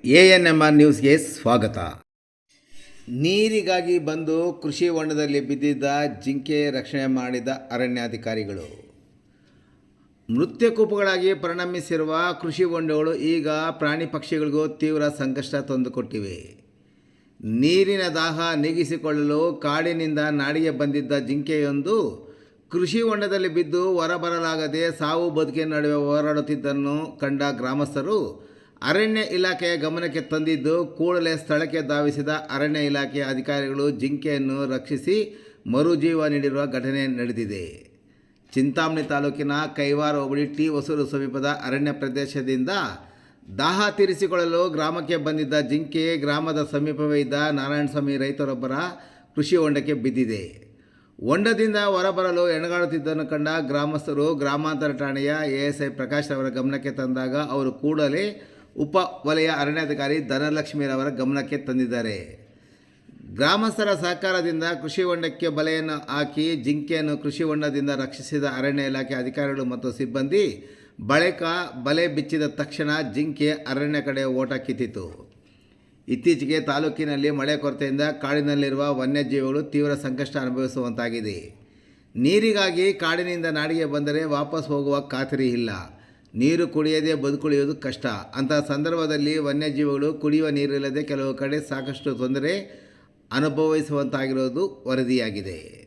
ANMR ನ್ಯೂಸ್ಗೆ ಸ್ವಾಗತ. ನೀರಿಗಾಗಿ ಬಂದು ಕೃಷಿ ಹೊಂಡದಲ್ಲಿ ಬಿದ್ದಿದ್ದ ಜಿಂಕೆ ರಕ್ಷಣೆ ಮಾಡಿದ ಅರಣ್ಯಾಧಿಕಾರಿಗಳು. ಮೃತ್ಯುಕೂಪಗಳಾಗಿ ಪರಿಣಮಿಸಿರುವ ಕೃಷಿ ಹೊಂಡಗಳು ಈಗ ಪ್ರಾಣಿ ಪಕ್ಷಿಗಳಿಗೂ ತೀವ್ರ ಸಂಕಷ್ಟ ತಂದುಕೊಟ್ಟಿವೆ. ನೀರಿನ ದಾಹ ನೀಗಿಸಿಕೊಳ್ಳಲು ಕಾಡಿನಿಂದ ನಾಡಿಗೆ ಬಂದಿದ್ದ ಜಿಂಕೆಯೊಂದು ಕೃಷಿ ಹೊಂಡದಲ್ಲಿ ಬಿದ್ದು ಹೊರಬರಲಾಗದೆ ಸಾವು ಬದುಕಿನ ನಡುವೆ ಹೋರಾಡುತ್ತಿದ್ದನ್ನು ಕಂಡ ಗ್ರಾಮಸ್ಥರು ಅರಣ್ಯ ಇಲಾಖೆಯ ಗಮನಕ್ಕೆ ತಂದಿದ್ದು ಕೂಡಲೇ ಸ್ಥಳಕ್ಕೆ ಧಾವಿಸಿದ ಅರಣ್ಯ ಇಲಾಖೆಯ ಅಧಿಕಾರಿಗಳು ಜಿಂಕೆಯನ್ನು ರಕ್ಷಿಸಿ ಮರುಜೀವ ನೀಡಿರುವ ಘಟನೆ ನಡೆದಿದೆ. ಚಿಂತಾಮಣಿ ತಾಲೂಕಿನ ಕೈವಾರ ಹೋಬಳಿ ಟಿ ಹೊಸೂರು ಸಮೀಪದ ಅರಣ್ಯ ಪ್ರದೇಶದಿಂದ ದಾಹ ತೀರಿಸಿಕೊಳ್ಳಲು ಗ್ರಾಮಕ್ಕೆ ಬಂದಿದ್ದ ಜಿಂಕೆ ಗ್ರಾಮದ ಸಮೀಪವೇ ಇದ್ದ ನಾರಾಯಣಸ್ವಾಮಿ ರೈತರೊಬ್ಬರ ಕೃಷಿ ಹೊಂಡಕ್ಕೆ ಬಿದ್ದಿದೆ. ಹೊಂಡದಿಂದ ಹೊರಬರಲು ಎಣಗಾಡುತ್ತಿದ್ದನ್ನು ಕಂಡ ಗ್ರಾಮಸ್ಥರು ಗ್ರಾಮಾಂತರ ಠಾಣೆಯ ASI ಪ್ರಕಾಶ್ ಅವರ ಗಮನಕ್ಕೆ ತಂದಾಗ ಅವರು ಕೂಡಲೇ ಉಪ ವಲಯ ಅರಣ್ಯಾಧಿಕಾರಿ ಧನಲಕ್ಷ್ಮೀರವರ ಗಮನಕ್ಕೆ ತಂದಿದ್ದಾರೆ. ಗ್ರಾಮಸ್ಥರ ಸಹಕಾರದಿಂದ ಕೃಷಿ ಹೊಂಡಕ್ಕೆ ಬಲೆಯನ್ನು ಹಾಕಿ ಜಿಂಕೆಯನ್ನು ಕೃಷಿ ಹೊಂಡದಿಂದ ರಕ್ಷಿಸಿದ ಅರಣ್ಯ ಇಲಾಖೆ ಅಧಿಕಾರಿಗಳು ಮತ್ತು ಸಿಬ್ಬಂದಿ ಬಳಿಕ ಬಲೆ ಬಿಚ್ಚಿದ ತಕ್ಷಣ ಜಿಂಕೆ ಅರಣ್ಯ ಕಡೆ ಓಟ ಕಿತ್ತಿತು. ಇತ್ತೀಚೆಗೆ ತಾಲೂಕಿನಲ್ಲಿ ಮಳೆ ಕೊರತೆಯಿಂದ ಕಾಡಿನಲ್ಲಿರುವ ವನ್ಯಜೀವಿಗಳು ತೀವ್ರ ಸಂಕಷ್ಟ ಅನುಭವಿಸುವಂತಾಗಿದೆ. ನೀರಿಗಾಗಿ ಕಾಡಿನಿಂದ ನಾಡಿಗೆ ಬಂದರೆ ವಾಪಸ್ ಹೋಗುವ ಖಾತರಿ ಇಲ್ಲ. ನೀರು ಕುಡಿಯದೆ ಬದುಕುಳಿಯುವುದು ಕಷ್ಟ. ಅಂತಹ ಸಂದರ್ಭದಲ್ಲಿ ವನ್ಯಜೀವಿಗಳು ಕುಡಿಯುವ ನೀರಿಲ್ಲದೆ ಕೆಲವು ಕಡೆ ಸಾಕಷ್ಟು ತೊಂದರೆ ಅನುಭವಿಸುವಂತಾಗಿರೋದು ವರದಿಯಾಗಿದೆ.